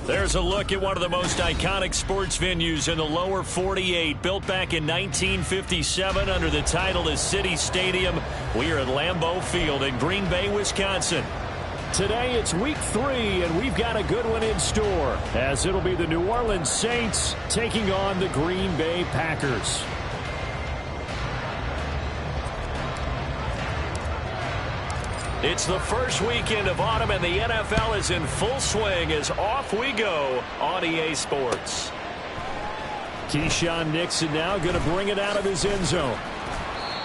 There's a look at one of the most iconic sports venues in the lower 48, built back in 1957 under the title of City Stadium. We are at Lambeau Field in Green Bay, Wisconsin. Today it's week 3, and we've got a good one in store, as it'll be the New Orleans Saints taking on the Green Bay Packers. It's the first weekend of autumn, and the NFL is in full swing as off we go on EA Sports. Keyshawn Nixon now going to bring it out of his end zone.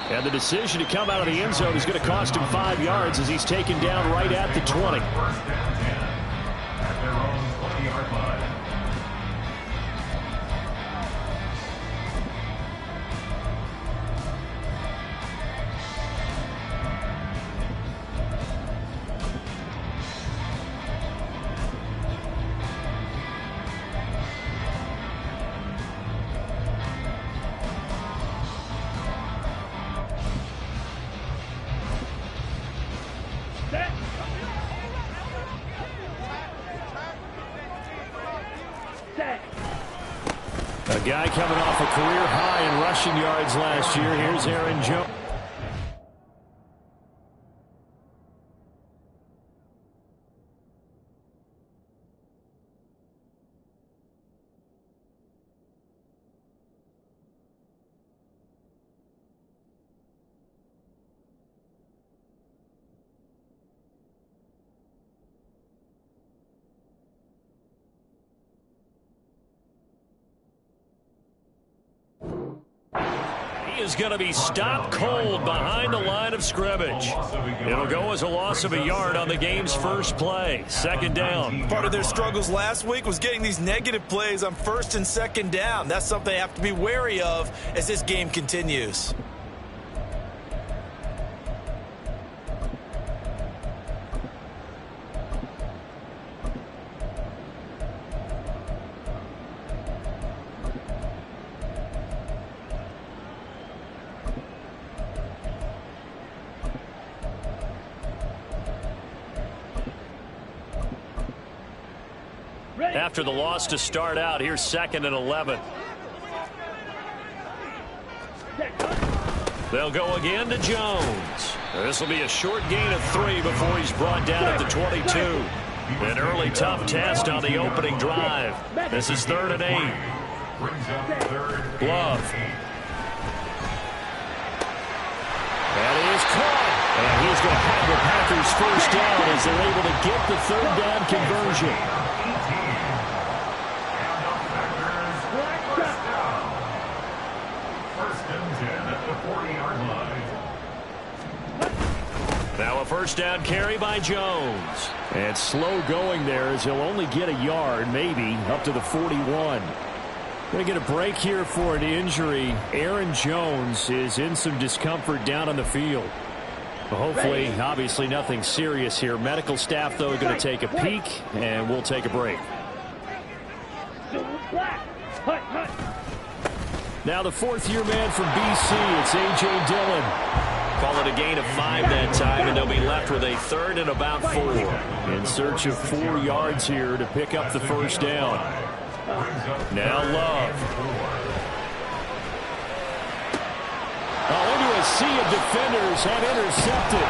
And the decision to come out of the end zone is going to cost him 5 yards as he's taken down right at the 20. A guy coming off a career high in rushing yards last year. Here's Aaron Jones. Is going to be stopped cold behind the line of scrimmage. It'll go as a loss of a yard on the game's first play. Second down. Part of their struggles last week was getting these negative plays on first and second down. That's something they have to be wary of as this game continues. After the loss to start out, here's 2nd and 11. They'll go again to Jones. This will be a short gain of 3 before he's brought down at the 22. An early tough test on the opening drive. This is 3rd and 8. Glove. And he is caught. And he's going to have the Packers first down as they're able to get the 3rd down conversion. Now a first down carry by Jones. And slow going there as he'll only get a yard, maybe, up to the 41. Going to get a break here for an injury. Aaron Jones is in some discomfort down on the field. Well, hopefully, obviously nothing serious here. Medical staff, though, are going to take a peek, and we'll take a break. Now the 4th-year man from BC, it's A.J. Dillon. Call it a gain of 5 that time, and they'll be left with a 3rd and about 4. In search of 4 yards here to pick up the first down. Now Love. Into a sea of defenders and intercepted.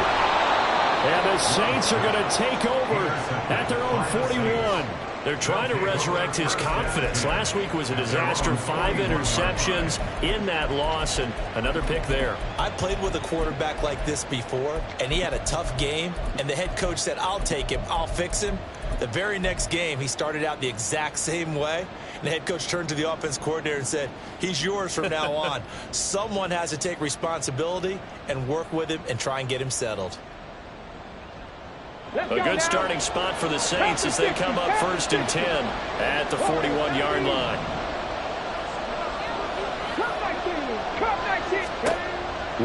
And the Saints are going to take over at their own 41. They're trying to resurrect his confidence. Last week was a disaster. 5 interceptions in that loss, and another pick there. I played with a quarterback like this before, and he had a tough game, and the head coach said, I'll take him, I'll fix him. The very next game, he started out the exact same way, and the head coach turned to the offense coordinator and said, he's yours from now on. Someone has to take responsibility and work with him and try and get him settled. A good starting spot for the Saints as they come up 1st and 10 at the 41-yard line.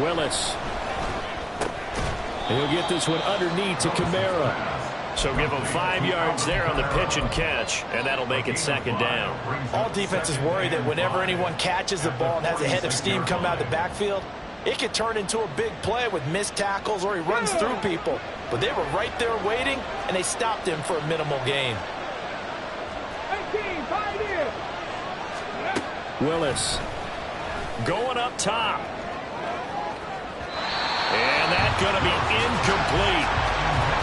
Willis. He'll get this one underneath to Kamara. So give him 5 yards there on the pitch and catch, and that'll make it 2nd down. All defenses worry that whenever anyone catches the ball and has a head of steam come out of the backfield, it could turn into a big play with missed tackles or he runs through people. But they were right there waiting, and they stopped him for a minimal gain. Willis going up top. And that's going to be incomplete.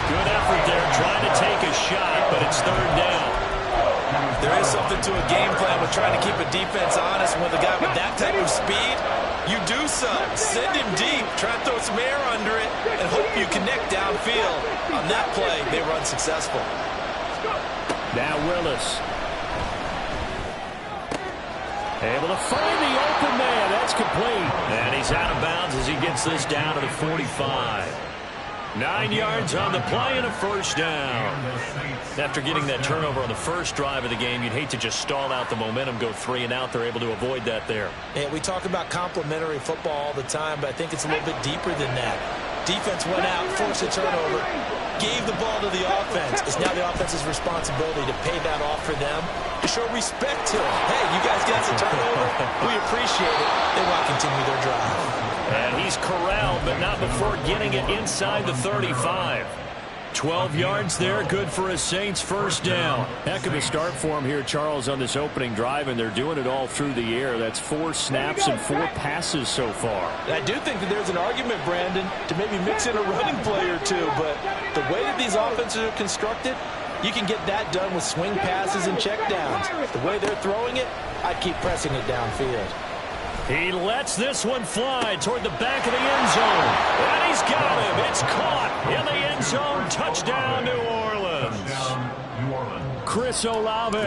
Good effort there trying to take a shot, but it's third down. There is something to a game plan with trying to keep a defense honest. With a guy with that type of speed, you do some. Send him deep, try to throw some air under it, and hope you connect downfield. On that play, they were unsuccessful. Now Willis. Able to find the open man. That's complete. And he's out of bounds as he gets this down to the 45. 9 yards on the play and a first down. After getting that turnover on the first drive of the game, you'd hate to just stall out the momentum, go 3 and out. They're able to avoid that there. Yeah, we talk about complementary football all the time, but I think it's a little bit deeper than that. Defense went out, forced a turnover, gave the ball to the offense. It's now the offense's responsibility to pay that off for them, to show respect to them. Hey, you guys got the turnover. We appreciate it. They want to continue their drive. And he's corralled, but not before getting it inside the 35. 12 yards there, good for a Saints first down. Heck of a start for him here, Charles, on this opening drive, and they're doing it all through the air. That's 4 snaps and 4 passes so far. And I do think that there's an argument, Brandon, to maybe mix in a running play or two, but the way that these offenses are constructed, you can get that done with swing passes and checkdowns. The way they're throwing it, I'd keep pressing it downfield. He lets this one fly toward the back of the end zone. And he's got him. It's caught in the end zone. Touchdown, New Orleans. Chris Olave,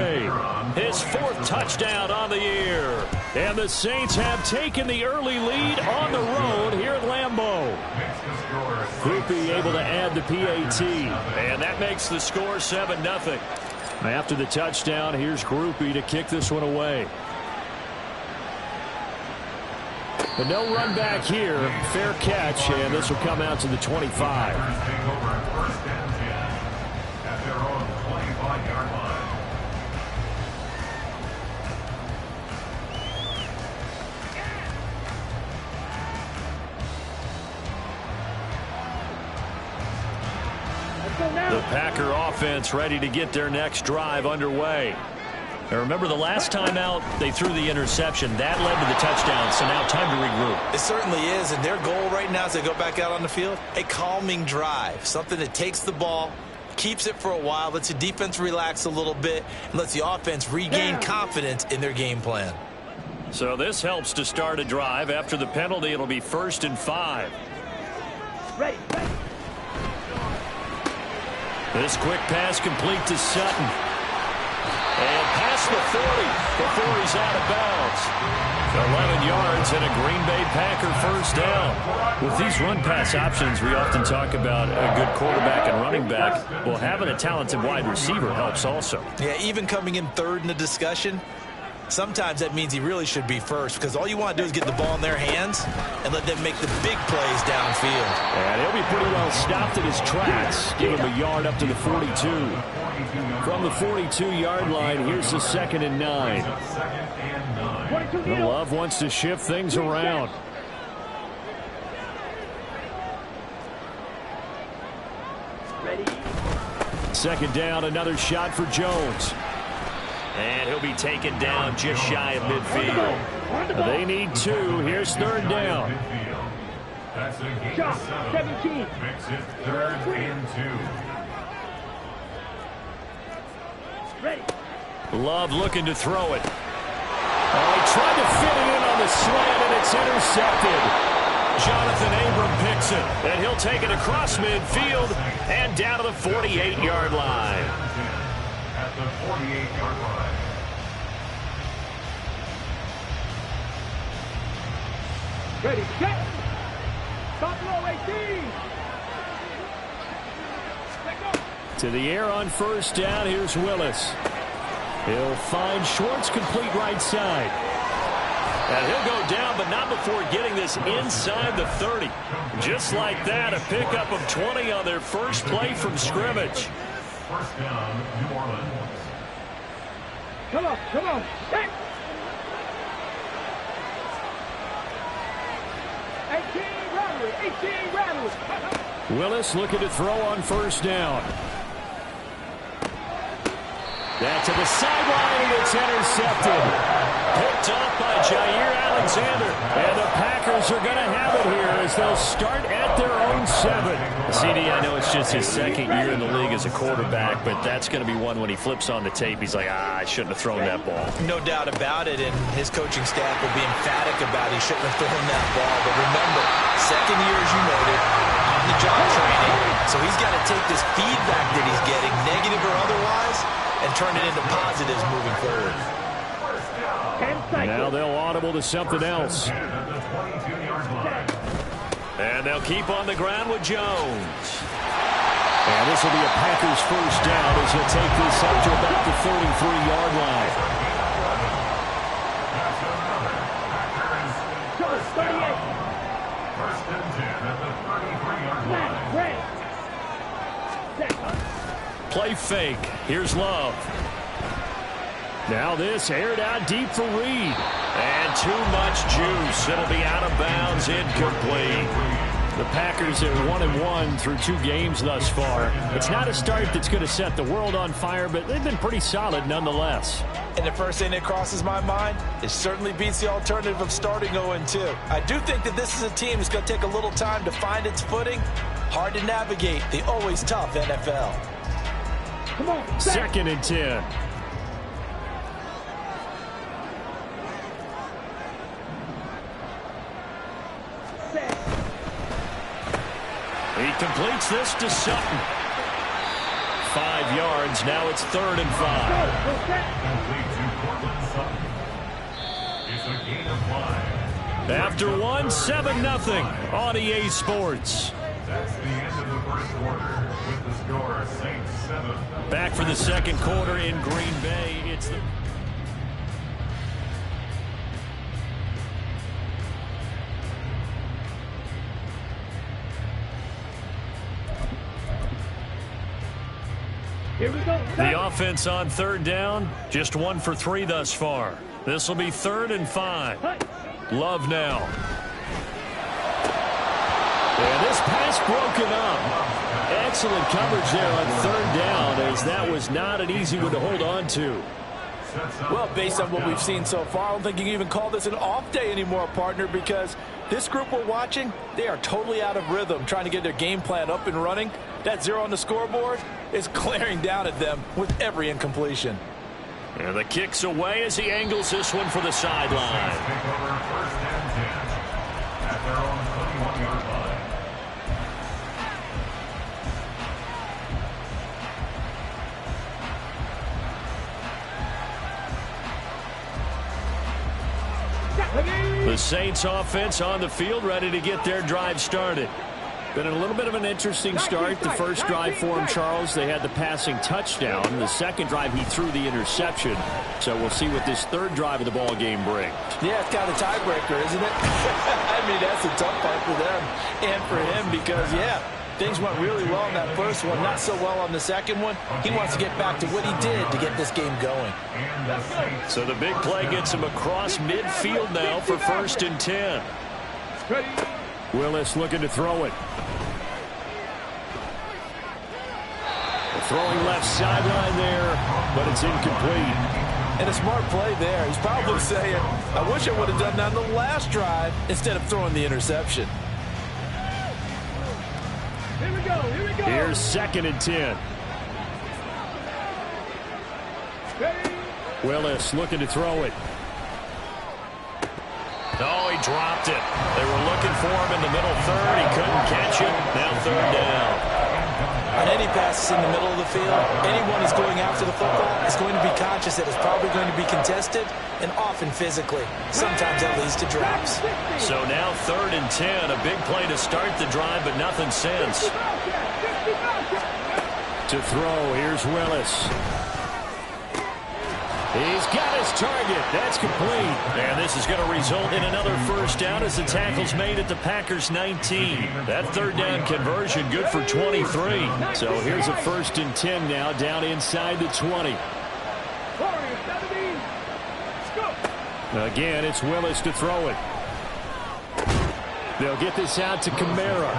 his 4th touchdown on the year. And the Saints have taken the early lead on the road here at Lambeau. Grupe able to add the PAT. And that makes the score 7-0. After the touchdown, here's Grupe to kick this one away. But no run back here. Fair catch, and this will come out to the 25. The Packer offense ready to get their next drive underway. Now remember, the last time out, they threw the interception. That led to the touchdown, so now time to regroup. It certainly is, and their goal right now as they go back out on the field, a calming drive, something that takes the ball, keeps it for a while, lets the defense relax a little bit, and lets the offense regain confidence in their game plan. So this helps to start a drive. After the penalty, it'll be 1st and 5. Ready. This quick pass complete to Sutton. And past the 40 before he's out of bounds. 11 yards and a Green Bay Packer first down. With these run-pass options, we often talk about a good quarterback and running back. Well, having a talented wide receiver helps also. Yeah, even coming in 3rd in the discussion, sometimes that means he really should be first, because all you want to do is get the ball in their hands and let them make the big plays downfield. And he'll be pretty well stopped in his tracks. Give him a yard up to the 42. From the 42-yard line, here's the 2nd and 9. Love wants to shift things around. Second down, another shot for Jones. And he'll be taken down just shy of midfield. They need 2. Here's 3rd down. Shot, 17. Makes it 3rd and 2. Ready. Love looking to throw it. Oh, he tried to fit it in on the slant, and it's intercepted. Jonathan Abram picks it, and he'll take it across midfield and down to the 48-yard line. At the 48-yard line. Ready, set. Stop low, 18. To the air on first down, here's Willis. He'll find Schwartz, complete right side. And he'll go down, but not before getting this inside the 30. Just like that, a pickup of 20 on their first play from scrimmage. First down, New Orleans. Come on, come on. Set. 18 rattlers, 18 rattlers. Willis looking to throw on first down. That to the sideline, and it's intercepted. Picked off by Jair Alexander. And the Packers are going to have it here as they'll start at their own 7. CD, I know it's just his second year in the league as a quarterback, but that's going to be one when he flips on the tape, he's like, I shouldn't have thrown that ball. No doubt about it, and his coaching staff will be emphatic about he shouldn't have thrown that ball. But remember, second year, as you noted, on the job training, so he's got to take this feedback that he's getting, negative or otherwise, and turn it into positives moving forward. Now they'll audible to something else. And they'll keep on the ground with Jones. And this will be a Packers first down as he'll take this up to about the 33-yard line. First and 10 at the 33-yard line. Play fake. Here's Love. Now this aired out deep for Reed. And too much juice. It'll be out of bounds, incomplete. The Packers are 1-1 through 2 games thus far. It's not a start that's going to set the world on fire, but they've been pretty solid nonetheless. And the first thing that crosses my mind, it certainly beats the alternative of starting 0-2. I do think that this is a team that's going to take a little time to find its footing. Hard to navigate the always tough NFL. Come on. 2nd and 10. He completes this to Sutton. 5 yards. Now it's 3rd and 5. Complete to Cortland Sutton. It's a gain of 5. After 7-0 on EA Sports. That's the end of the first quarter with the score Saints 7. Back for the second quarter in Green Bay. It's the... Here we go. The offense on 3rd down, just 1 for 3 thus far. This will be 3rd and 5. Love now. And this pass broken up. Excellent coverage there on 3rd down, as that was not an easy one to hold on to. Well, based on what we've seen so far, I don't think you can even call this an off day anymore, partner, because this group we're watching, they are totally out of rhythm, trying to get their game plan up and running. That 0 on the scoreboard is glaring down at them with every incompletion. And the kick's away as he angles this one for the sideline. Take over 1st and 10 at their own 21-yard line. The Saints offense on the field, ready to get their drive started. Been a little bit of an interesting start. The first drive for him, Charles, they had the passing touchdown. The second drive, he threw the interception. So we'll see what this 3rd drive of the ball game brings. Yeah, it's kind of a tiebreaker, isn't it? I mean, that's a tough part for them and for him because, yeah, things went really well on that first one, not so well on the second one. He wants to get back to what he did to get this game going. So the big play gets him across midfield now for 1st and 10. Willis looking to throw it. Throwing left sideline there, but it's incomplete. And a smart play there. He's probably saying, I wish I would have done that on the last drive instead of throwing the interception. Here we go. Here we go. Here's 2nd and 10. Willis looking to throw it. Oh, he dropped it. They were looking for him in the middle 3rd. He couldn't catch it. Now 3rd down. On any passes in the middle of the field, anyone who's going after the football is going to be conscious that it's probably going to be contested and often physically. Sometimes that leads to drops. So now 3rd and 10. A big play to start the drive, but nothing since. To throw, here's Willis. He's got his target. That's complete. And this is going to result in another first down as the tackle's made at the Packers 19. That 3rd down conversion good for 23. So here's a 1st and 10 now down inside the 20. Again, it's Willis to throw it. They'll get this out to Kamara.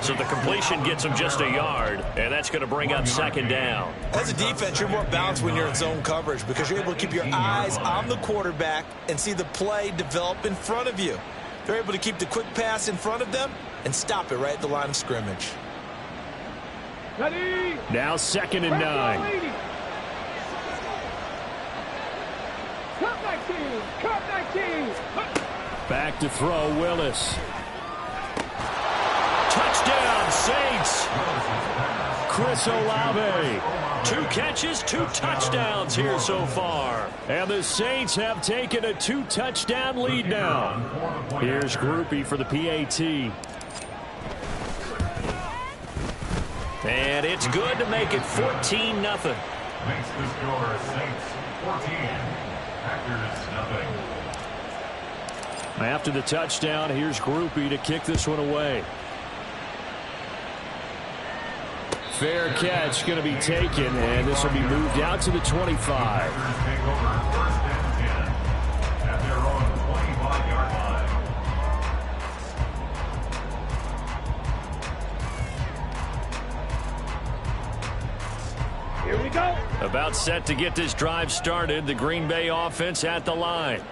So the completion gets him just a yard, and that's going to bring up second down. As a defense, you're more balanced when you're in zone coverage because you're able to keep your eyes on the quarterback and see the play develop in front of you. They're able to keep the quick pass in front of them and stop it right at the line of scrimmage. Ready. Now 2nd and 9. Cut 19. Cut 19. Back to throw, Willis. Touchdown, Saints. Chris Olave. 2 catches, 2 touchdowns here so far. And the Saints have taken a 2-touchdown lead now. Here's Grupe for the PAT. And it's good to make it 14-0. Makes the score Saints 14, Packers nothing. After the touchdown, here's Grupe to kick this one away. Fair catch going to be taken, and this will be moved out to the 25. Packers take over 1st and 10 at their own 25-yard line. Here we go. About set to get this drive started. The Green Bay offense at the line.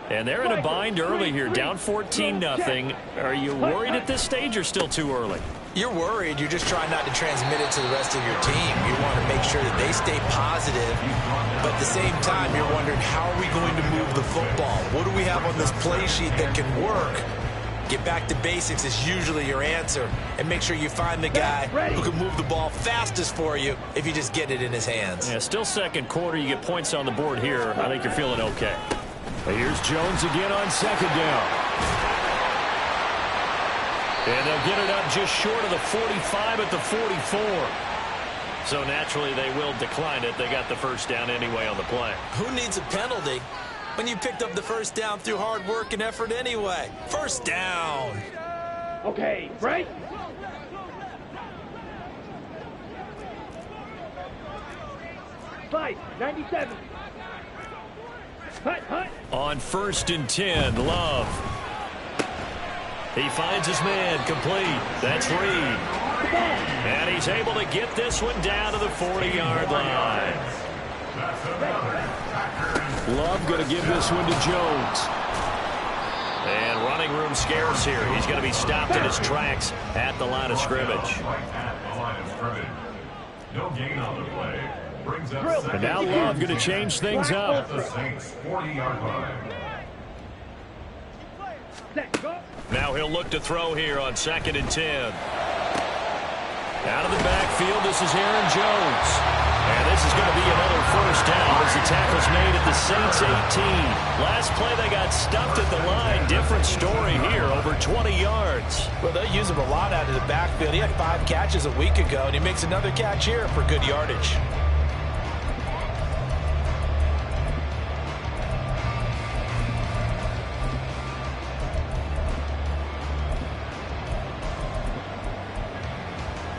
And they're in a bind early here, down 14-0. Are you worried at this stage or still too early? You're worried. You're just trying not to transmit it to the rest of your team. You want to make sure that they stay positive. But at the same time, you're wondering, how are we going to move the football? What do we have on this play sheet that can work? Get back to basics is usually your answer. And make sure you find the guy who can move the ball fastest for you if you just get it in his hands. Yeah, still second quarter. You get points on the board here. I think you're feeling okay. Here's Jones again on 2nd down. And they'll get it up just short of the 45 at the 44. So naturally they will decline it. They got the first down anyway on the play. Who needs a penalty when you picked up the first down through hard work and effort anyway? First down. Okay, break. Five, 97. Hut. On 1st and 10, Love. He finds his man, complete. That's Reed. And he's able to get this one down to the 40-yard line. Love going to give this one to Jones. And running room scarce here. He's going to be stopped in his tracks at the line of scrimmage. No gain on the play. Brings up And now Love going to change things up. the Saints 40-yard line. Set, go. Now he'll look to throw here on 2nd and 10. Out of the backfield, this is Aaron Jones. And this is going to be another first down as the tackle's made at the Saints 18. Last play they got stuffed at the line. Different story here, over 20 yards. Well, they'll use him a lot out of the backfield. He had 5 catches a week ago, and he makes another catch here for good yardage.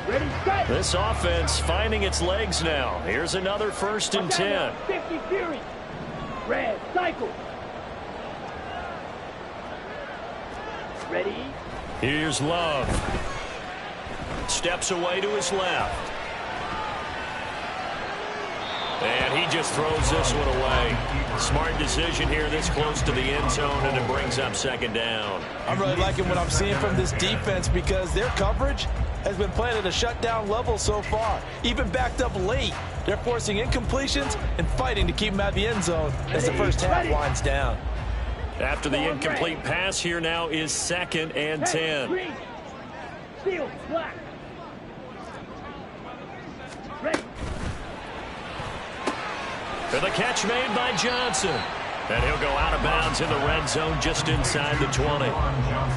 Ready, set. This offense finding its legs now. Here's another 1st and 10. 50 Fury. Red, cycle. Ready. Here's Love. Steps away to his left. And he just throws this one away. Smart decision here this close to the end zone, and it brings up 2nd down. I'm really liking what I'm seeing from this defense because their coverage has been playing at a shutdown level so far. Even backed up late, they're forcing incompletions and fighting to keep them out of the end zone as the first half winds down. After the incomplete pass, here now is 2nd and 10. Green. Steel, black. Ready. For the catch made by Johnson. And he'll go out of bounds in the red zone just inside the 20.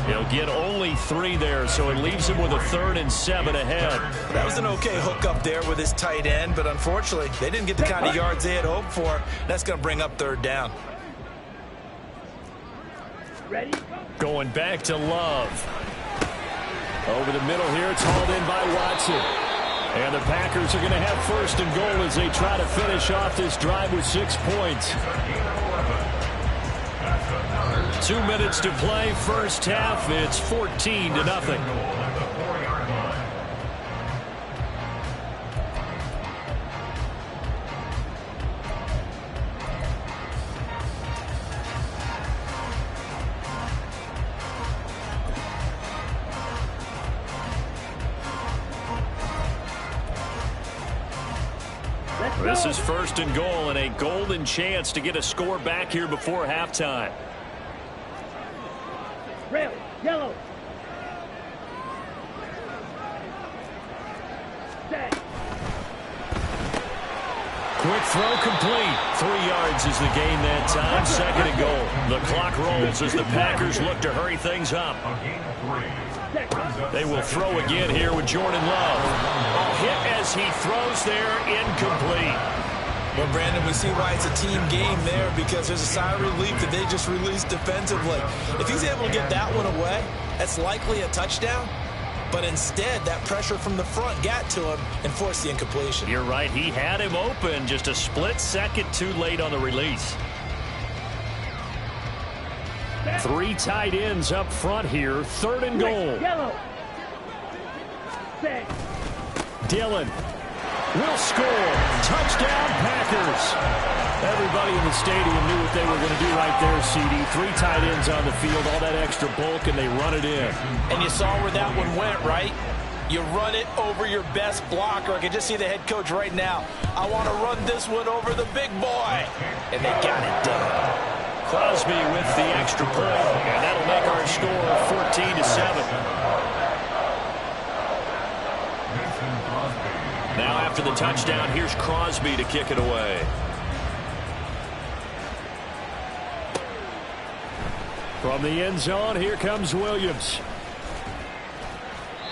He'll get only 3 there, so it leaves him with a 3rd and 7 ahead. That was an okay hook up there with his tight end, but unfortunately, they didn't get the kind of yards they had hoped for. That's going to bring up 3rd down. Ready. Going back to Love. Over the middle here, it's hauled in by Watson. And the Packers are going to have 1st and goal as they try to finish off this drive with 6 points. 2 minutes to play, first half. It's 14-0. This is 1st and goal and a golden chance to get a score back here before halftime. Red, yellow. Set. Quick throw complete. 3 yards is the gain that time. 2nd and goal. The clock rolls as the Packers look to hurry things up. They will throw again here with Jordan Love. A hit as he throws there, incomplete. Well, Brandon, we see why it's a team game there, because there's a sigh of relief that they just released defensively. If he's able to get that one away, that's likely a touchdown. But instead, that pressure from the front got to him and forced the incompletion. You're right. He had him open, just a split second too late on the release. 3 tight ends up front here. 3rd and goal. Yellow. Set. Dillon will score. Touchdown, Packers. Everybody in the stadium knew what they were going to do right there, CD. 3 tight ends on the field, all that extra bulk, and they run it in. And you saw where that one went, right? You run it over your best blocker. I can just see the head coach right now. I want to run this one over the big boy. And they got it done. Crosby with the extra point, and that'll make our score 14-7. Now after the touchdown, here's Crosby to kick it away. From the end zone, here comes Williams.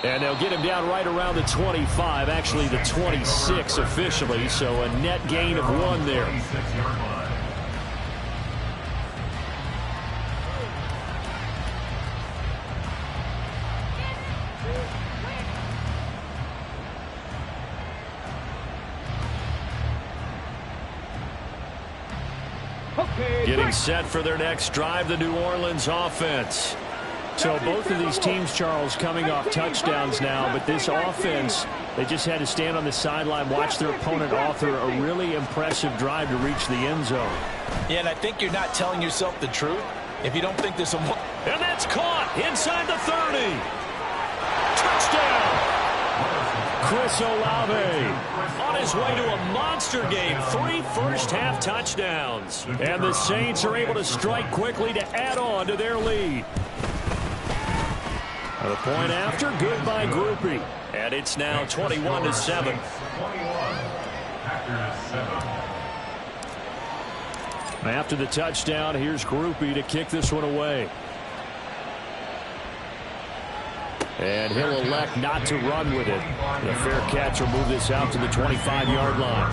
And they'll get him down right around the 25, actually the 26 officially, so a net gain of 1 there. Getting set for their next drive, the New Orleans offense. So both of these teams, Charles, coming off touchdowns now, but this offense, they just had to stand on the sideline, watch their opponent author a really impressive drive to reach the end zone. Yeah, and I think you're not telling yourself the truth if you don't think there's a... And that's caught inside the 30. Touchdown! Chris Olave on his way to a monster game. 3 first-half touchdowns. And the Saints are able to strike quickly to add on to their lead. The point after, good by Grupe. And it's now 21-7. After the touchdown, here's Grupe to kick this one away. And he'll elect not to run with it. The fair catch will move this out to the 25-yard line.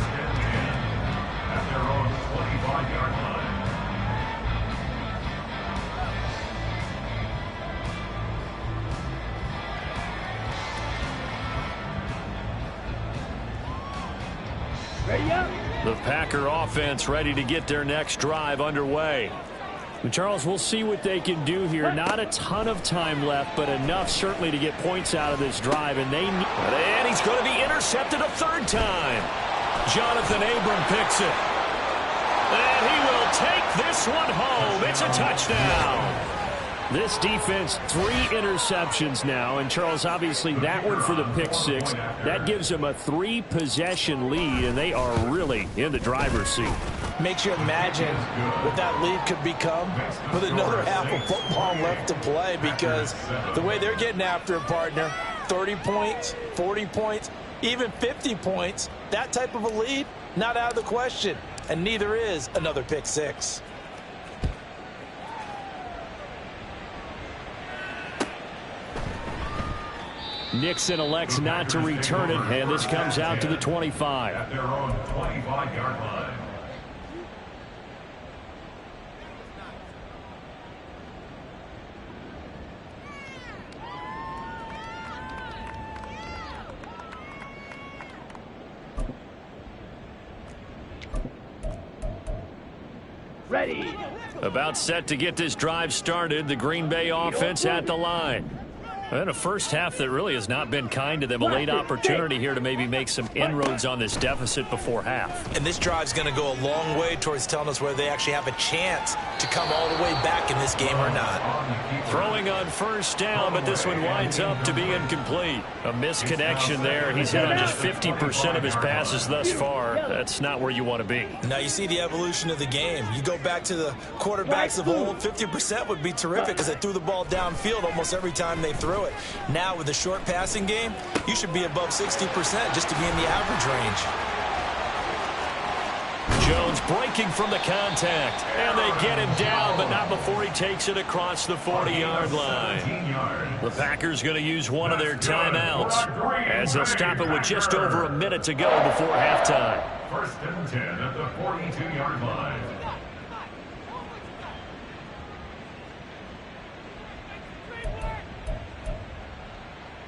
At their own 25-yard line. Ready up. The Packer offense ready to get their next drive underway. And Charles, we'll see what they can do here. Not a ton of time left, but enough certainly to get points out of this drive. And he's going to be intercepted a 3rd time. Jonathan Abram picks it. And he will take this one home. It's a touchdown. This defense, 3 interceptions now. And, Charles, obviously that one for the pick 6. That gives them a 3-possession lead, and they are really in the driver's seat. Makes you imagine what that lead could become with another half of football left to play, because the way they're getting after it, partner, 30 points, 40 points, even 50 points, that type of a lead, not out of the question, and neither is another pick 6. Nixon elects not to return it, and this comes out to the 25. At their own 25-yard line. Ready. About set to get this drive started. The Green Bay offense at the line. And a first half that really has not been kind to them. A late opportunity here to maybe make some inroads on this deficit before half. And this drive's going to go a long way towards telling us whether they actually have a chance to come all the way back in this game or not. Throwing on first down, but this one winds up to be incomplete. A misconnection there. He's hit on just 50% of his passes thus far. That's not where you want to be. Now you see the evolution of the game. You go back to the quarterbacks of old, 50% would be terrific because they threw the ball downfield almost every time they threw it. Now with the short passing game, you should be above 60% just to be in the average range. Jones breaking from the contact, and they get him down, but not before he takes it across the 40-yard line. The Packers going to use one of their timeouts as they'll stop it with just over a minute to go before halftime. 1st and 10 at the 42-yard line.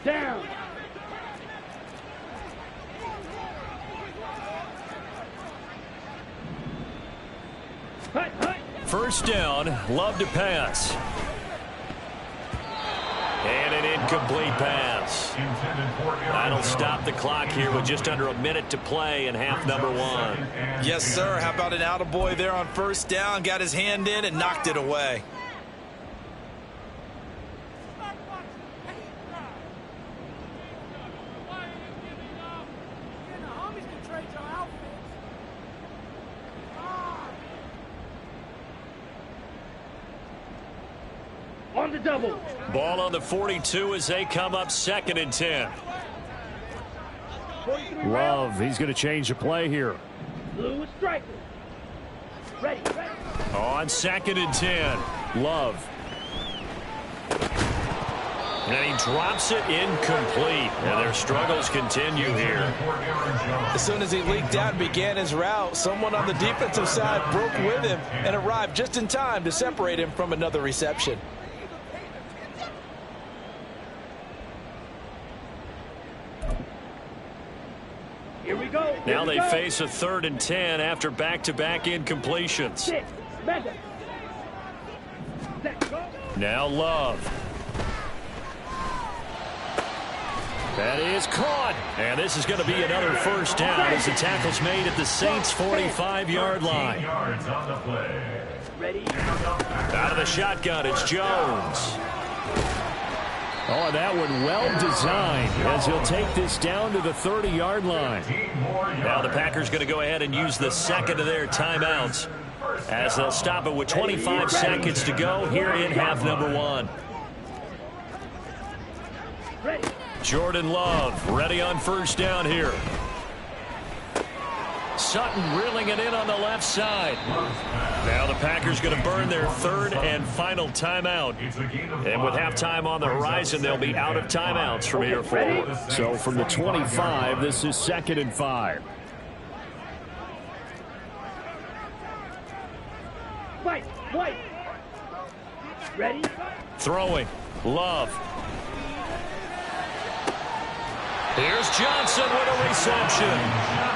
Down. First down, Love to pass. And an incomplete pass. That'll stop the clock here with just under a minute to play in half number one. Yes, sir. How about an attaboy there on first down? Got his hand in and knocked it away. On the double. Ball on the 42 as they come up 2nd and 10. Love, he's going to change the play here. Blue is striking. Ready. On 2nd and 10, Love. And he drops it incomplete. And their struggles continue here. As soon as he leaked out and began his route, someone on the defensive side broke with him and arrived just in time to separate him from another reception. Here we go. Now they face a 3rd and 10 after back-to-back incompletions. Now Love. That is caught. And this is going to be another first down as the tackle's made at the Saints' 45-yard line. Ready. Out of the shotgun, it's Jones. Oh, that one well designed as he'll take this down to the 30-yard line. Now the Packers going to go ahead and use the second of their timeouts as they'll stop it with 25 seconds to go here in half number one. Jordan Love ready on first down here. Sutton reeling it in on the left side. Now the Packers going to burn their 3rd and final timeout. And with halftime on the horizon, they'll be out of timeouts from here forward. So from the 25, this is 2nd and 5. White. Ready. Throwing. Love. Here's Johnson with a reception.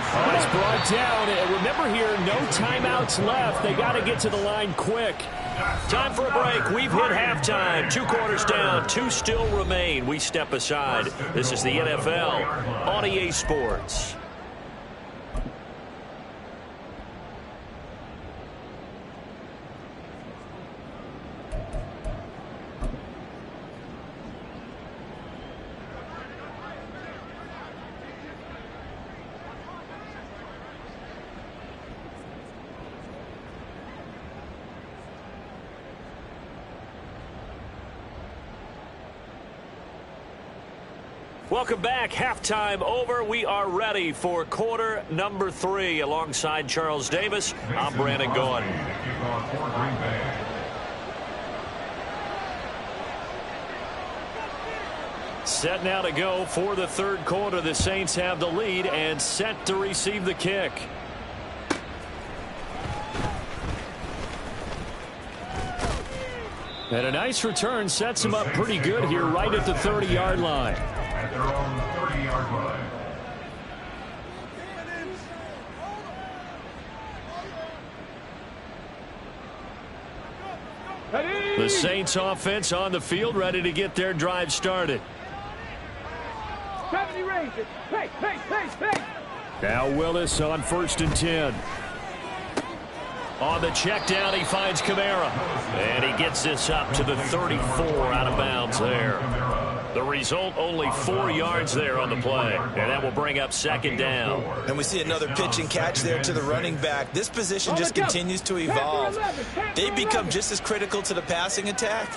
Oh, it's brought down. And remember here, no timeouts left. They got to get to the line quick. Time for a break. We've hit halftime. 2 quarters down. 2 still remain. We step aside. This is the NFL on EA Sports. Welcome back. Halftime over. We are ready for quarter number 3. Alongside Charles Davis, I'm Brandon Gaughan. Set now to go for the 3rd quarter. The Saints have the lead and set to receive the kick. And a nice return sets him up pretty good here right at the 30-yard line. At their own 30-yard line. The The Saints offense on the field, ready to get their drive started. 70 ranges. Hey. Now Willis on 1st and 10. On the check down, he finds Kamara. And he gets this up to the 34 out of bounds there. The result, only 4 yards there on the play. And that will bring up 2nd down. And we see another pitch and catch there to the running back. This position just continues to evolve. They become just as critical to the passing attack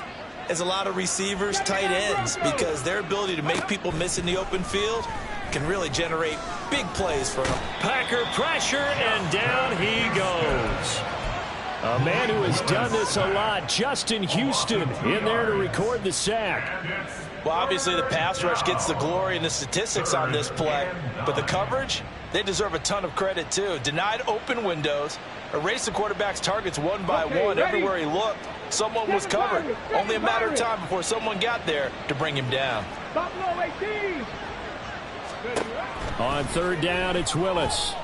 as a lot of receivers, tight ends, because their ability to make people miss in the open field can really generate big plays for them. Packer pressure, and down he goes. A man who has done this a lot, Justin Houston, in there to record the sack. Well, obviously the pass rush gets the glory and the statistics on this play, but the coverage, they deserve a ton of credit too. Denied open windows, erased the quarterback's targets one by one. Everywhere he looked, someone was covered. Only a matter of time before someone got there to bring him down. Buffalo 18. On 3rd down, it's Willis.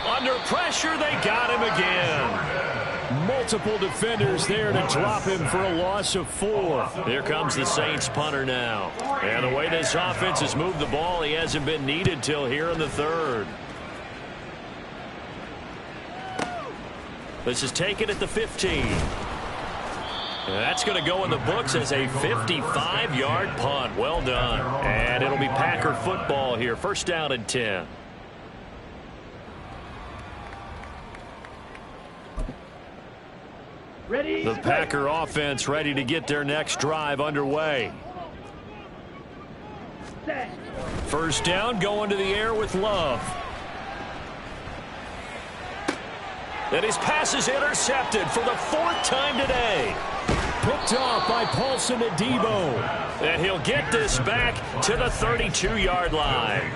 Under pressure, they got him again. Multiple defenders there to drop him for a loss of 4. Here comes the Saints punter now. And the way this offense has moved the ball, he hasn't been needed till here in the 3rd. This is taken at the 15. That's going to go in the books as a 55-yard punt. Well done. And it'll be Packer football here. 1st down and 10. Ready. The Packer offense ready to get their next drive underway. 1st down, going to the air with Love. And his pass is intercepted for the 4th time today. Picked off by Paulson Adebo. And he'll get this back to the 32-yard line.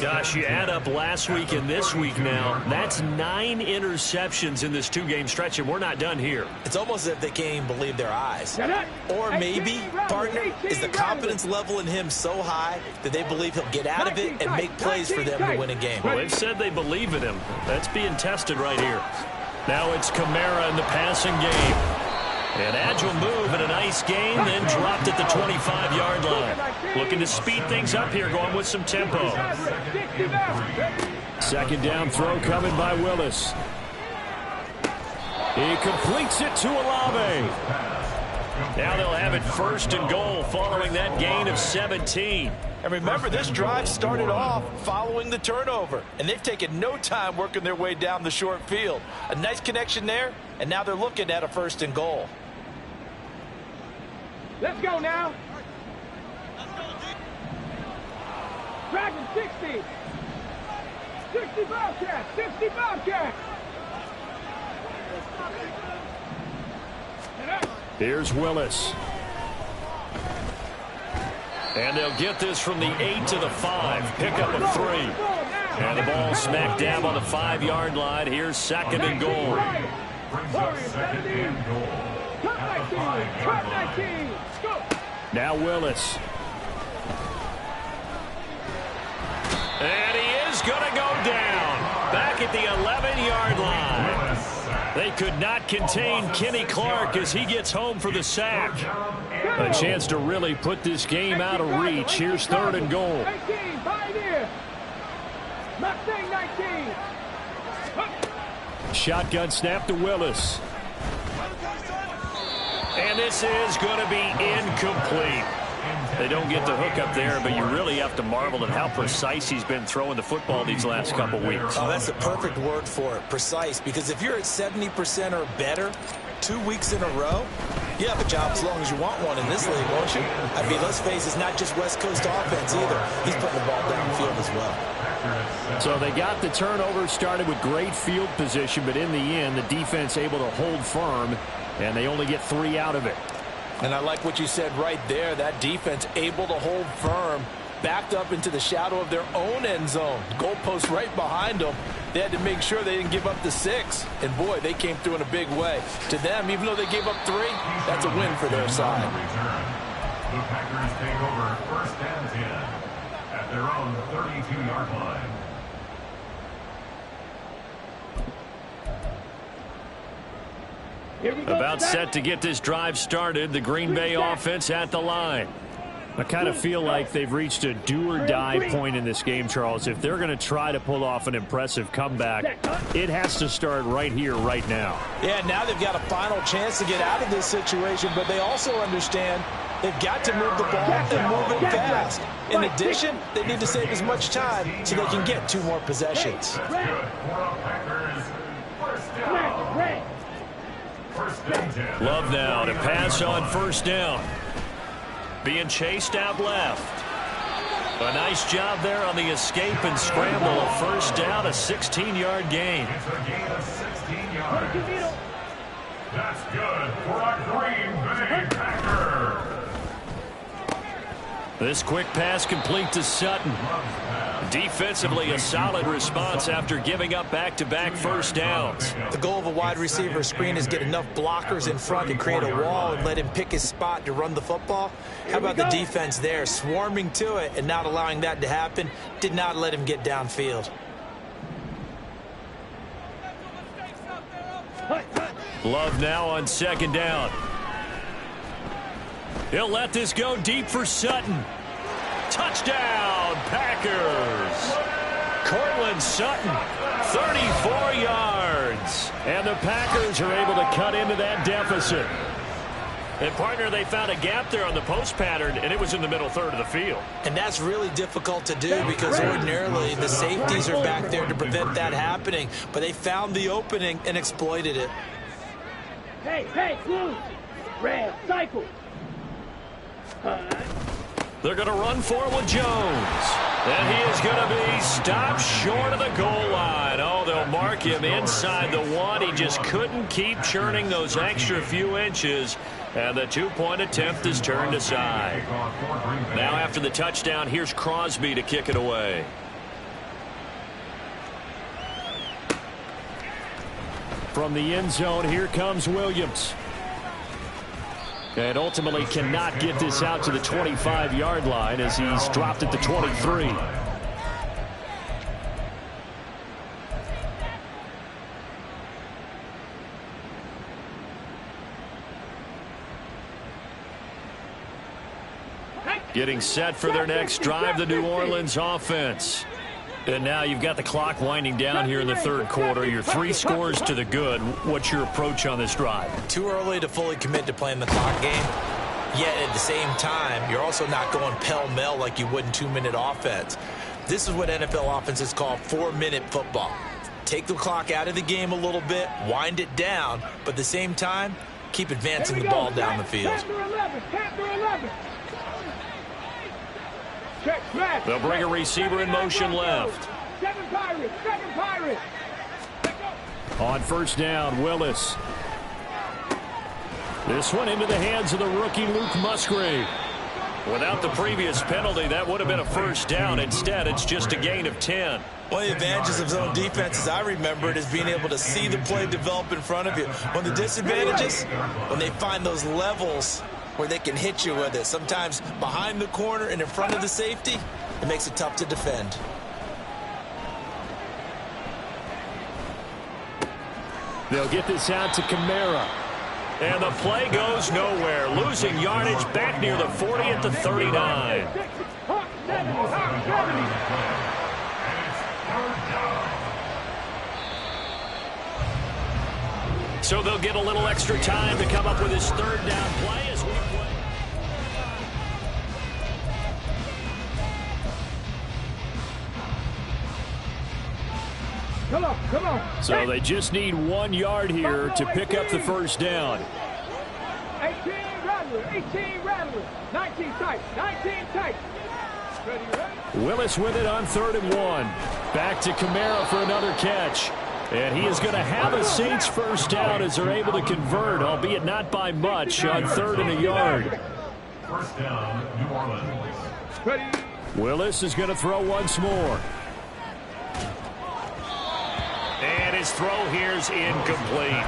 Gosh, you add up last week and this week now. That's 9 interceptions in this 2-game stretch, and we're not done here. It's almost as if they can't even believe their eyes. Or maybe, partner, is the confidence level in him so high that they believe he'll get out of it and make plays for them to win a game. Well, they've said they believe in him. That's being tested right here. Now it's Kamara in the passing game. An agile move and a nice gain, then dropped at the 25-yard line. Looking to speed things up here, going with some tempo. 2nd down throw coming by Willis. He completes it to Olave. Now they'll have it 1st and goal following that gain of 17. And remember, this drive started off following the turnover, and they've taken no time working their way down the short field. A nice connection there, and now they're looking at a 1st and goal. Let's go now. Dragon 60. 60 Bobcat. 60 Bobcat. Here's Willis. And they'll get this from the 8 to the 5. Pickup of 3. And the ball smack dab on the 5-yard line. Here's 2nd and goal. Brings up 2nd and goal. Cut 19. Go. Now Willis. And he is going to go down. Back at the 11-yard line. They could not contain Kenny Clark as he gets home for the sack. A chance to really put this game out of reach. Here's 3rd and goal. 19, pioneer. Mustang 19. Shotgun snap to Willis. And this is going to be incomplete. They don't get the hook up there, but you really have to marvel at how precise he's been throwing the football these last couple weeks. Oh, that's the perfect word for it, precise, because if you're at 70% or better 2 weeks in a row, you have a job as long as you want one in this league, won't you? I mean, let's face it, it's not just West Coast offense either. He's putting the ball downfield as well. So they got the turnover started with great field position, but in the end, the defense able to hold firm, and they only get 3 out of it. And I like what you said right there. That defense able to hold firm, backed up into the shadow of their own end zone. Goalpost right behind them. They had to make sure they didn't give up the 6. And, boy, they came through in a big way. To them, even though they gave up 3, that's a win for their side. The Packers take over 1st and 10 at their own 32-yard line. Here we go. About set to get this drive started. The Green Bay offense at the line. I kind of feel like they've reached a do-or-die point in this game, Charles. If they're going to try to pull off an impressive comeback, it has to start right here, right now. Yeah, now they've got a final chance to get out of this situation, but they also understand they've got to move the ball and move it fast. In addition, they need to save as much time so they can get 2 more possessions. Love now to pass on first down. Being chased out left. A nice job there on the escape and scramble. A first down, a 16-yard gain. It's a gain of 16 yards. That's good for a Green Bay Packer. This quick pass complete to Sutton. Defensively, a solid response after giving up back-to-back first downs. The goal of a wide receiver screen is get enough blockers in front and create a wall and let him pick his spot to run the football. How about the defense there, swarming to it and not allowing that to happen? Did not let him get downfield. Love now on second down. He'll let this go deep for Sutton. Touchdown, Packers. Cortland Sutton, 34 yards. And the Packers are able to cut into that deficit. And, partner, they found a gap there on the post pattern, and it was in the middle third of the field. And that's really difficult to do because ordinarily the safeties are back there to prevent that happening. But they found the opening and exploited it. Hey, blue. Red, cycle. They're going to run for it with Jones. And he is going to be stopped short of the goal line. Oh, they'll mark him inside the 1. He just couldn't keep churning those extra few inches. And the 2-point attempt is turned aside. Now after the touchdown, here's Crosby to kick it away. From the end zone, here comes Williams. And ultimately cannot get this out to the 25-yard line as he's dropped at the 23. Getting set for their next drive, the New Orleans offense. And now you've got the clock winding down here in the third quarter. You're 3 scores to the good. What's your approach on this drive? Too early to fully commit to playing the clock game. Yet at the same time, you're also not going pell-mell like you would in 2-minute offense. This is what NFL offenses call 4-minute football. Take the clock out of the game a little bit, wind it down, but at the same time, keep advancing the ball down the field. They'll bring a receiver in motion left. 7 Pirates. On first down, Willis. This one into the hands of the rookie Luke Musgrave. Without the previous penalty, that would have been a first down. Instead, it's just a gain of 10. One of the advantages of zone defense, as I remember it, is being able to see the play develop in front of you. One of the disadvantages, when they find those levels where they can hit you with it. Sometimes behind the corner and in front of the safety, it makes it tough to defend. They'll get this out to Kamara. And the play goes nowhere. Losing yardage back near the 40 at the 39. So they'll get a little extra time to come up with his third down play as we play. Come on. So they just need 1 yard here to pick up the first down. 18 Rattler, 19 tight. Willis with it on 3rd and 1. Back to Kamara for another catch. And he is going to have a Saints first down as they're able to convert, albeit not by much, on 3rd and a yard. First down, New Orleans. Willis is going to throw once more. And his throw here's incomplete.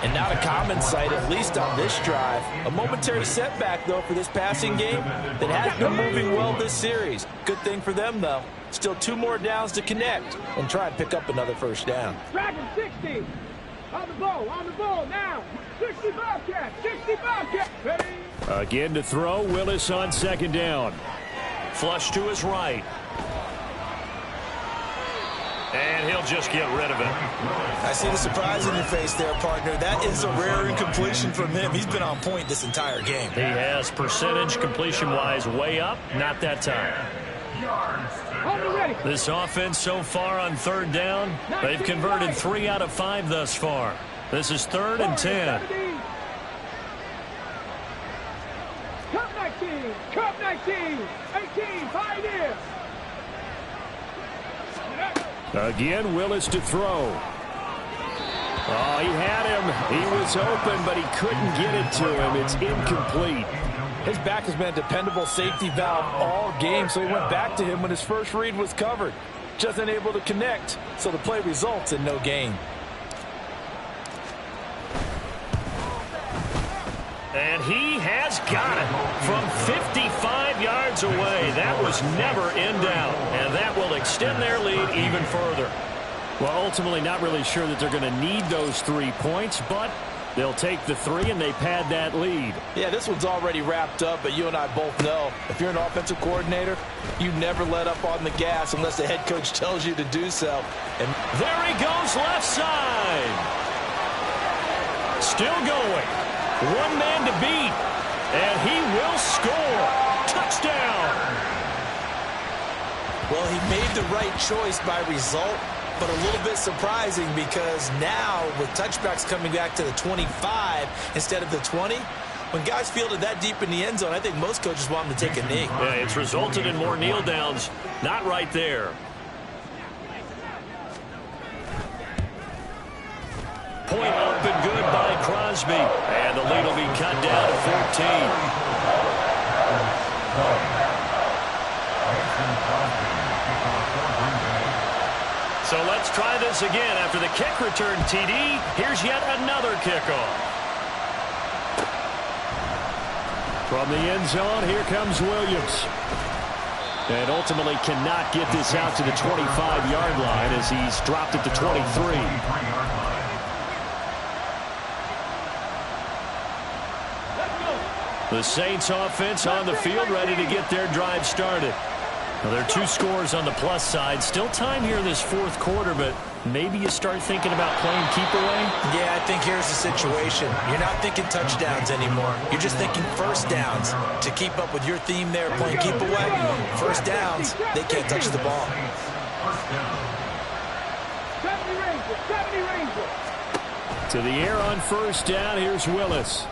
And not a common sight, at least on this drive. A momentary setback, though, for this passing game that has been moving well this series. Good thing for them, though. Still 2 more downs to connect and try and pick up another first down. Dragon 60. On the ball now. 60 Bobcat, 60 Bobcat. Ready? Again to throw, Willis on second down. Flush to his right. And he'll just get rid of it. I see the surprise in your face there, partner. That is a rare incompletion from him. He's been on point this entire game. He has percentage completion-wise way up. Not that time. This offense so far on third down, they've converted 3 out of 5 thus far. This is 3rd and 10. Cup 19, Cup 19, 18, Pioneer. Again, Willis to throw. Oh, he had him. He was open, but he couldn't get it to him. It's incomplete. His back has been a dependable safety valve all game, so he went back to him when his first read was covered. Just unable to connect, so the play results in no gain. And he has got it from 55 yards away. That was never in doubt, and that will extend their lead even further. Well, ultimately not really sure that they're going to need those 3 points, but they'll take the 3 and they pad that lead. Yeah, this one's already wrapped up, but you and I both know if you're an offensive coordinator, you never let up on the gas unless the head coach tells you to do so. And there he goes left side. Still going. 1 man to beat, and he will score. Touchdown. Well, he made the right choice by result, but a little bit surprising because now with touchbacks coming back to the 25 instead of the 20, when guys fielded that deep in the end zone, I think most coaches want them to take a knee. Yeah, it's resulted in more kneel downs. Not right there. Point up and good by Crosby. And the lead will be cut down to 14. So let's try this again. After the kick return TD, here's yet another kickoff. From the end zone, here comes Williams. And ultimately cannot get this out to the 25-yard line as he's dropped it to 23. The Saints offense on the field ready to get their drive started. Now, there are 2 scores on the plus side. Still time here in this 4th quarter, but maybe you start thinking about playing keep away? Yeah, I think here's the situation. You're not thinking touchdowns anymore. You're just thinking first downs. To keep up with your theme there, playing keep away, first downs, they can't touch the ball. 70 Rangers. To the air on first down, here's Willis.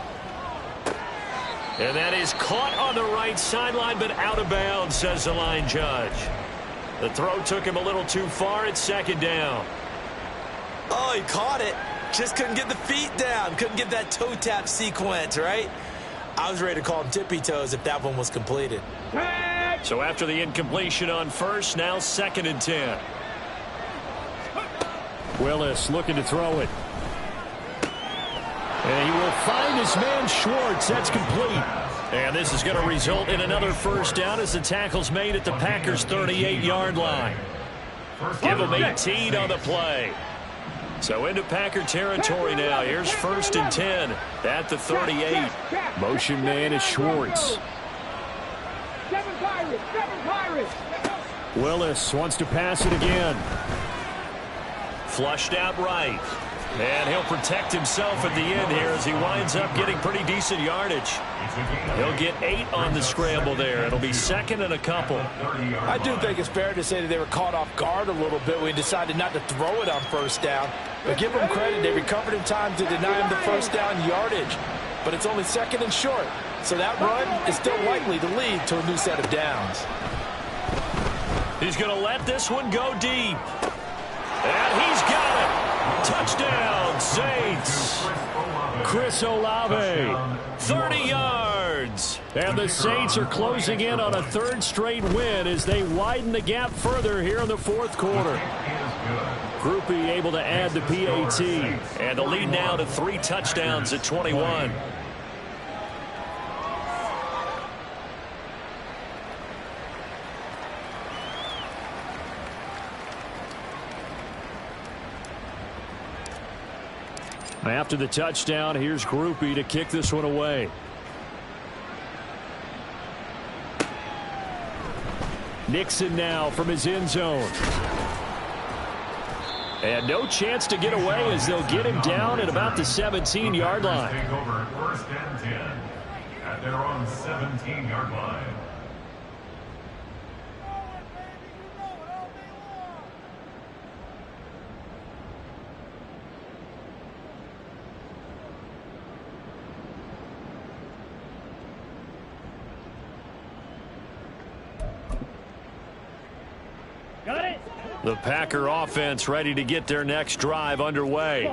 And that is caught on the right sideline, but out of bounds, says the line judge. The throw took him a little too far. It's 2nd down. Oh, he caught it. Just couldn't get the feet down. Couldn't get that toe tap sequence, right? I was ready to call him tippy toes if that one was completed. So after the incompletion on first, now 2nd and 10. Willis looking to throw it. And he will find his man Schwartz. That's complete. And this is going to result in another first down as the tackle's made at the Packers' 38-yard line. Give them 18 on the play. So into Packer territory now. Here's 1st and 10 at the 38. Motion man is Schwartz. 7 Pirates. Willis wants to pass it again. Flushed out right. And he'll protect himself at the end here as he winds up getting pretty decent yardage. He'll get 8 on the scramble there. It'll be 2nd and a couple. I do think it's fair to say that they were caught off guard a little bit when he decided not to throw it on first down. But give them credit, they recovered in time to deny him the first down yardage. But it's only 2nd and short. So that run is still likely to lead to a new set of downs. He's going to let this one go deep. And he's got it. Touchdown, Saints. Chris Olave. 30 yards. And the Saints are closing in on a 3rd straight win as they widen the gap further here in the 4th quarter. Group E able to add the PAT. And the lead now to 3 touchdowns at 21. After the touchdown, here's Grupe to kick this one away. Nixon now from his end zone. And no chance to get away as they'll get him down at about the 17-yard line. Take over first and 10 at their own 17-yard line. The Packer offense ready to get their next drive underway.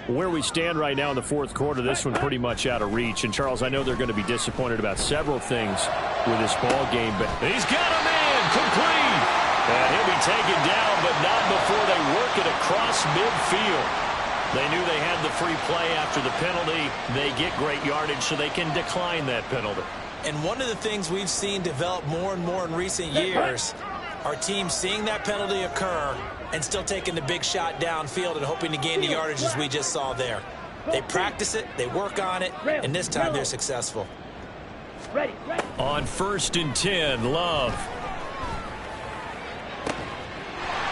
Where we stand right now in the fourth quarter, this one pretty much out of reach. And, Charles, I know they're going to be disappointed about several things with this ball game, but he's got him in, complete. And he'll be taken down, but not before they work it across midfield. They knew they had the free play after the penalty. They get great yardage, so they can decline that penalty. And one of the things we've seen develop more and more in recent years, our team seeing that penalty occur and still taking the big shot downfield and hoping to gain the yardage as we just saw there. They practice it, they work on it, and this time they're successful. On 1st and 10, Love.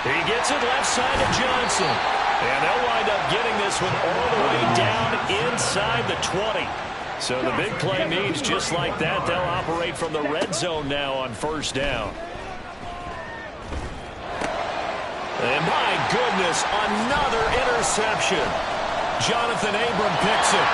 He gets it left side to Johnson. And they'll wind up getting this one all the way down inside the 20. So the big play means just like that, they'll operate from the red zone now on 1st down. And my goodness, another interception. Jonathan Abram picks it.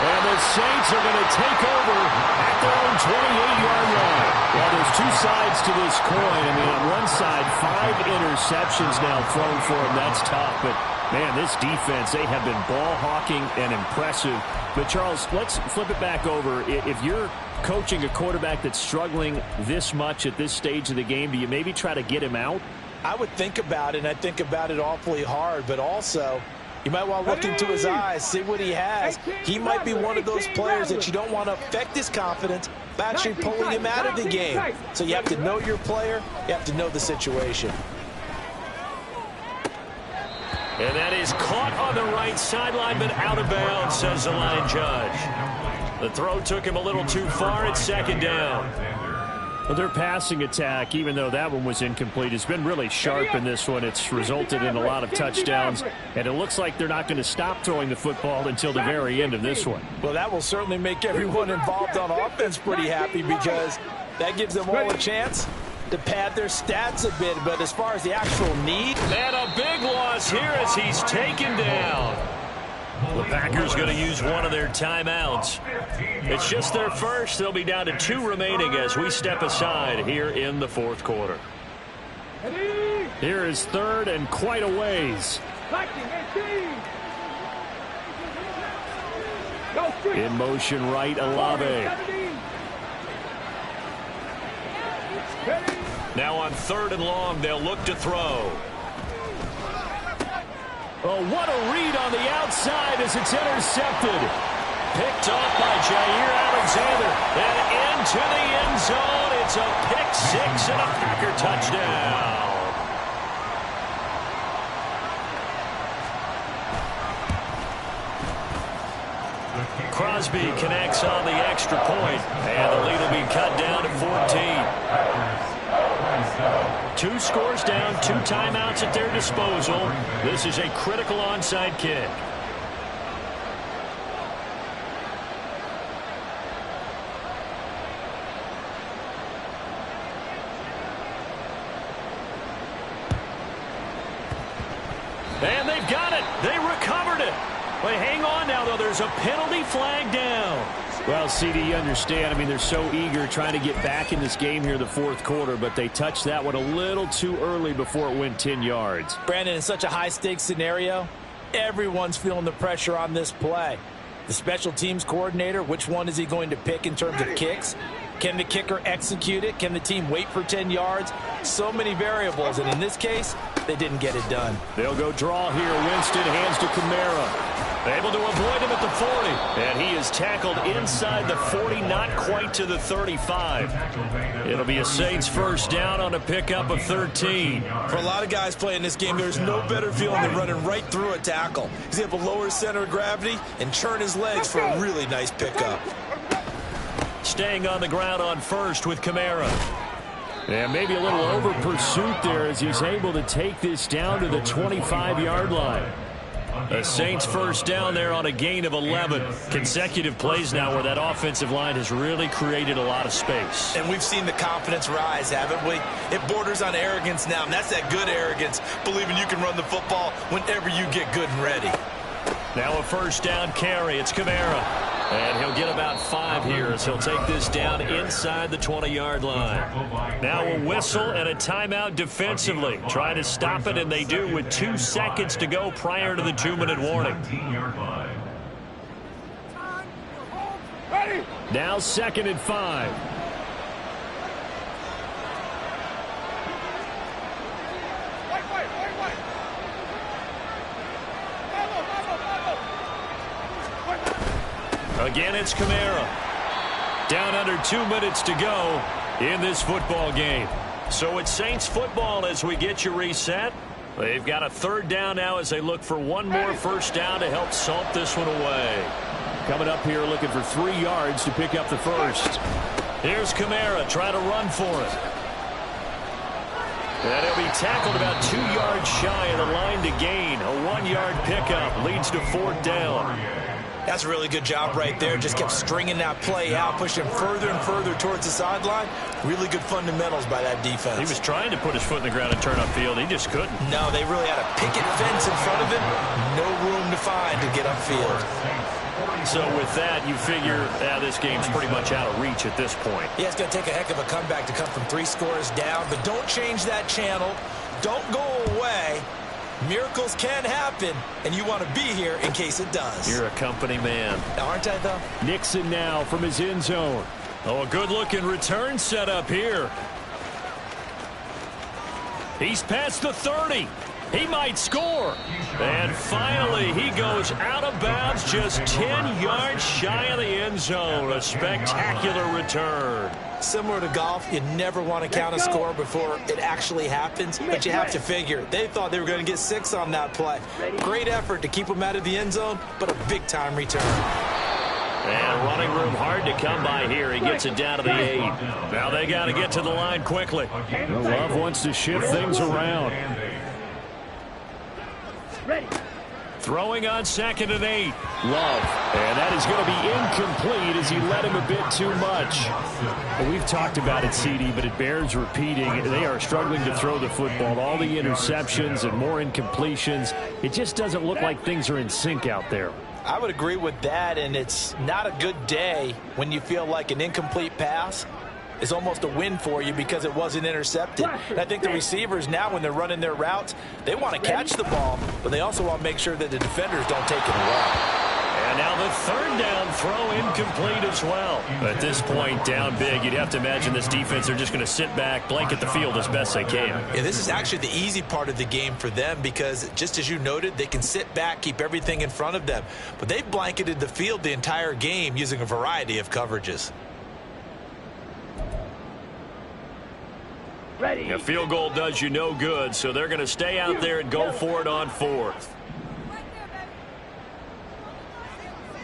And the Saints are going to take over at their own 28-yard line. Well, there's two sides to this coin. I mean, on one side, 5 interceptions now thrown for them. That's tough. But, man, this defense, they have been ball hawking and impressive. But, Charles, let's flip it back over. If you're coaching a quarterback that's struggling this much at this stage of the game, do you maybe try to get him out? I would think about it, and I think about it awfully hard, but also you might want to look into his eyes, see what he has. He might be one of those players that you don't want to affect his confidence by actually pulling him out of the game. So you have to know your player, you have to know the situation. And that is caught on the right sideline, but out of bounds, says the line judge. The throw took him a little too far. It's 2nd down. Well, their passing attack, even though that one was incomplete, has been really sharp in this one. It's resulted in a lot of touchdowns, and it looks like they're not going to stop throwing the football until the very end of this one. Well, that will certainly make everyone involved on offense pretty happy because that gives them all a chance to pad their stats a bit. But as far as the actual need, and a big loss here as he's taken down. The Packers going to use one of their timeouts. It's just their first. They'll be down to 2 remaining as we step aside here in the fourth quarter. Here is 3rd and quite a ways. In motion right, Olave. Now on 3rd and long, they'll look to throw. Oh, what a read on the outside as it's intercepted. Picked off by Jair Alexander. And into the end zone. It's a pick 6 and a Packer touchdown. Crosby connects on the extra point. And the lead will be cut down to 14. 2 scores down, 2 timeouts at their disposal. This is a critical onside kick. And they've got it. They recovered it. But hang on now, though. There's a penalty flag down. Well, CD, you understand. I mean, they're so eager trying to get back in this game here in the fourth quarter, but they touched that one a little too early before it went 10 yards. Brandon, in such a high-stakes scenario, everyone's feeling the pressure on this play. The special teams coordinator, which one is he going to pick in terms of kicks? Can the kicker execute it? Can the team wait for 10 yards? So many variables, and in this case, they didn't get it done. They'll go draw here. Winston hands to Kamara. Able to avoid him at the 40. And he is tackled inside the 40, not quite to the 35. It'll be a Saints first down on a pickup of 13. For a lot of guys playing this game, there's no better feeling than running right through a tackle. He's able to lower his center of gravity and churn his legs for a really nice pickup. Staying on the ground on first with Kamara. And maybe a little over pursuit there as he's able to take this down to the 25-yard line. A Saints first down there on a gain of 11. Consecutive plays now where that offensive line has really created a lot of space. And we've seen the confidence rise, haven't we? It borders on arrogance now, and that's that good arrogance, believing you can run the football whenever you get good and ready. Now a first down carry. It's Kamara. And he'll get about 5 here as he'll take this down inside the 20-yard line. Now a whistle and a timeout defensively. Trying to stop it, and they do with 2 seconds to go prior to the 2-minute warning. Now 2nd and 5. Again, it's Kamara. Down under 2 minutes to go in this football game. So it's Saints football as we get you reset. They've got a 3rd down now as they look for one more first down to help salt this one away. Coming up here looking for 3 yards to pick up the first. Here's Kamara trying to run for it. And he'll be tackled about 2 yards shy of the line to gain. A 1-yard pickup leads to 4th down. That's a really good job right there. Just kept stringing that play out, pushing further and further towards the sideline. Really good fundamentals by that defense. He was trying to put his foot in the ground and turn upfield. He just couldn't. No, they really had a picket fence in front of him. No room to find to get upfield. So with that, you figure this game's pretty much out of reach at this point. Yeah, it's going to take a heck of a comeback to come from 3 scores down. But don't change that channel. Don't go away. Miracles can happen, and you want to be here in case it does. You're a company man. Aren't I, though? Nixon now from his end zone. Oh, a good-looking return set up here. He's past the 30. He might score. And finally, he goes out of bounds just 10 yards shy of the end zone. A spectacular return. Similar to golf, you never want to count a score before it actually happens, but you have to figure. They thought they were going to get 6 on that play. Great effort to keep them out of the end zone, but a big-time return. And running room hard to come by here. He gets it down to the 8. Now they got to get to the line quickly. Love wants to shift things around. Ready. Throwing on 2nd and 8. Love. And that is going to be incomplete as he led him a bit too much. Well, we've talked about it, CD, but it bears repeating. They are struggling to throw the football. All the interceptions and more incompletions. It just doesn't look like things are in sync out there. I would agree with that, and it's not a good day when you feel like an incomplete pass is almost a win for you because it wasn't intercepted. And I think the receivers now, when they're running their routes, they want to catch the ball, but they also want to make sure that the defenders don't take it away. And now the 3rd down throw incomplete as well. At this point, down big, you'd have to imagine this defense are just going to sit back, blanket the field as best they can. Yeah, this is actually the easy part of the game for them because, just as you noted, they can sit back, keep everything in front of them. But they've blanketed the field the entire game using a variety of coverages. Ready. A field goal does you no good, so they're going to stay out there and go for it on 4th.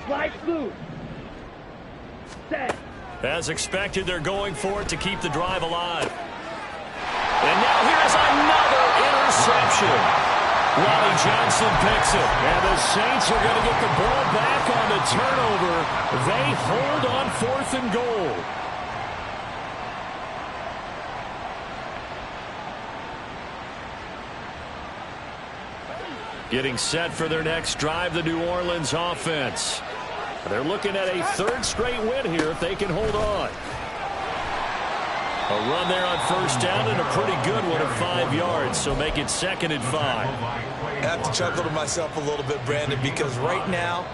Slide loose. Set. As expected, they're going for it to keep the drive alive. And now here's another interception. Ronnie Johnson picks it. And the Saints are going to get the ball back on the turnover. They hold on 4th and goal. Getting set for their next drive, the New Orleans offense. They're looking at a 3rd straight win here if they can hold on. A run there on 1st down and a pretty good one of 5 yards, so make it 2nd and 5. I have to chuckle to myself a little bit, Brandon, because right now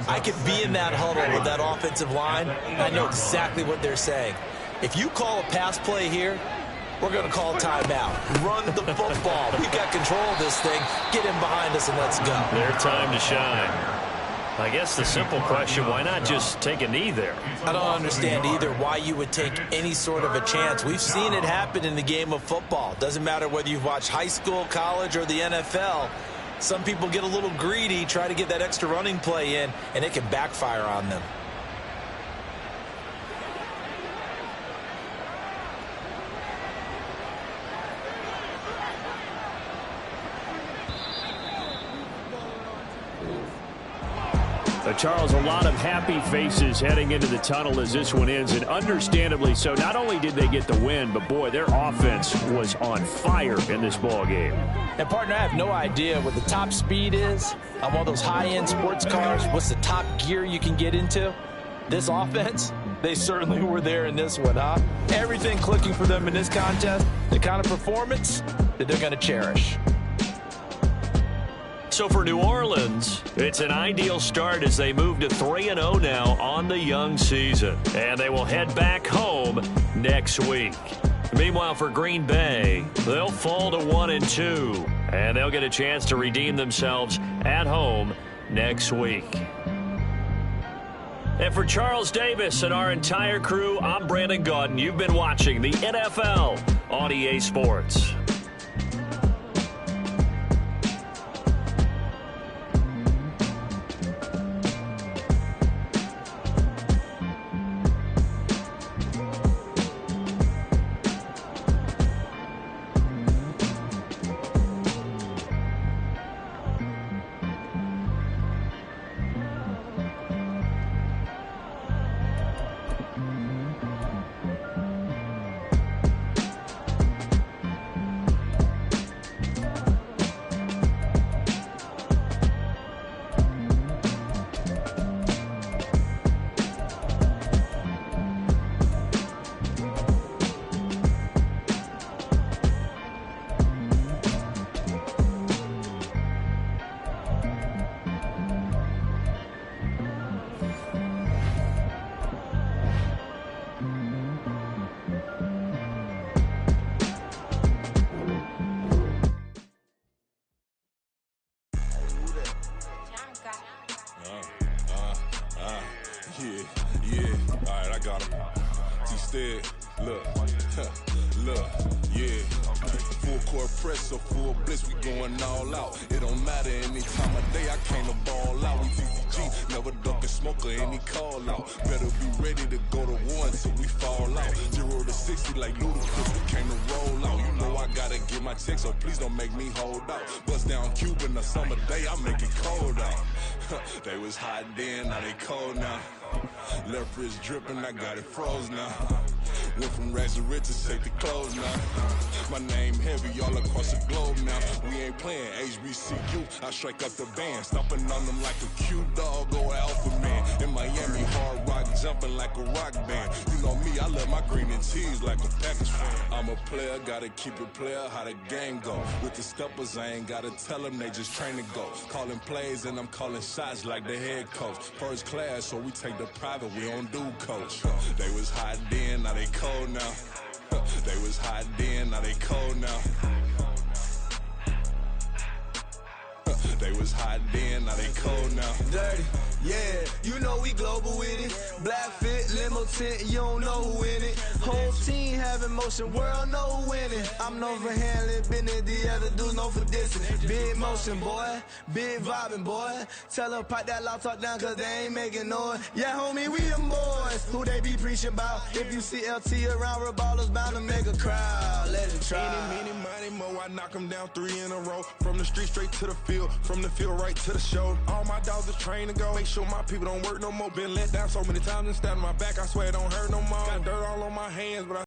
I could be in that huddle with that offensive line, and I know exactly what they're saying. If you call a pass play here, we're going to call timeout. Run the football. We've got control of this thing. Get him behind us and let's go. Their time to shine. I guess the simple question, why not just take a knee there? I don't understand either why you would take any sort of a chance. We've seen it happen in the game of football. Doesn't matter whether you've watched high school, college, or the NFL. Some people get a little greedy, try to get that extra running play in, and it can backfire on them. Charles, a lot of happy faces heading into the tunnel as this one ends, and understandably so. Not only did they get the win, but, boy, their offense was on fire in this ball game. And, partner, I have no idea what the top speed is on one of those high-end sports cars. What's the top gear you can get into? This offense, they certainly were there in this one, huh? Everything clicking for them in this contest, the kind of performance that they're going to cherish. So for New Orleans, it's an ideal start as they move to 3-0 now on the young season. And they will head back home next week. Meanwhile, for Green Bay, they'll fall to 1-2. And they'll get a chance to redeem themselves at home next week. And for Charles Davis and our entire crew, I'm Brandon Gaudin. You've been watching the NFL on EA Sports. So please don't make me hold out. Bust down Cuban a summer day, I make it cold out. They was hot then, now they cold now. Left wrist dripping, I got it froze now. Went from rags to riches, take the clothes now. My name heavy all across the globe now. We ain't playing HBCU, I strike up the band. Stomping on them like a cute dog or alpha man. In Miami, hard rock jumping like a rock band. You know me, I love my green and cheese like a Packers fan. I'm a player, gotta keep it player, how the game go. With the steppers, I ain't gotta tell them, they just train to go. Calling plays and I'm calling shots like the head coach. First class, so we take the private, we don't do coach. They was hot then, now they cold now. They was hot then, now they cold now. They was hot then, now they cold now. Dirty, yeah, you know we global with it. Black fit, limo tint, you don't know who in it. Whole team having motion, world know who winning. I'm known for handling business, the other dudes known for dissing. Big motion, boy, big vibing, boy. Tell her pipe that loud talk down, cause they ain't making noise. Yeah, homie, we them boys, who they be preaching about. If you see LT around, ballers bound to make a crowd. Let it try. Meeny, money, mo, I knock them down 3 in a row. From the street straight to the field, from the field right to the show. All my dogs are trained to go. Make sure my people don't work no more. Been let down so many times and stabbed in my back, I swear it don't hurt no more. Got dirt all on my hands, but I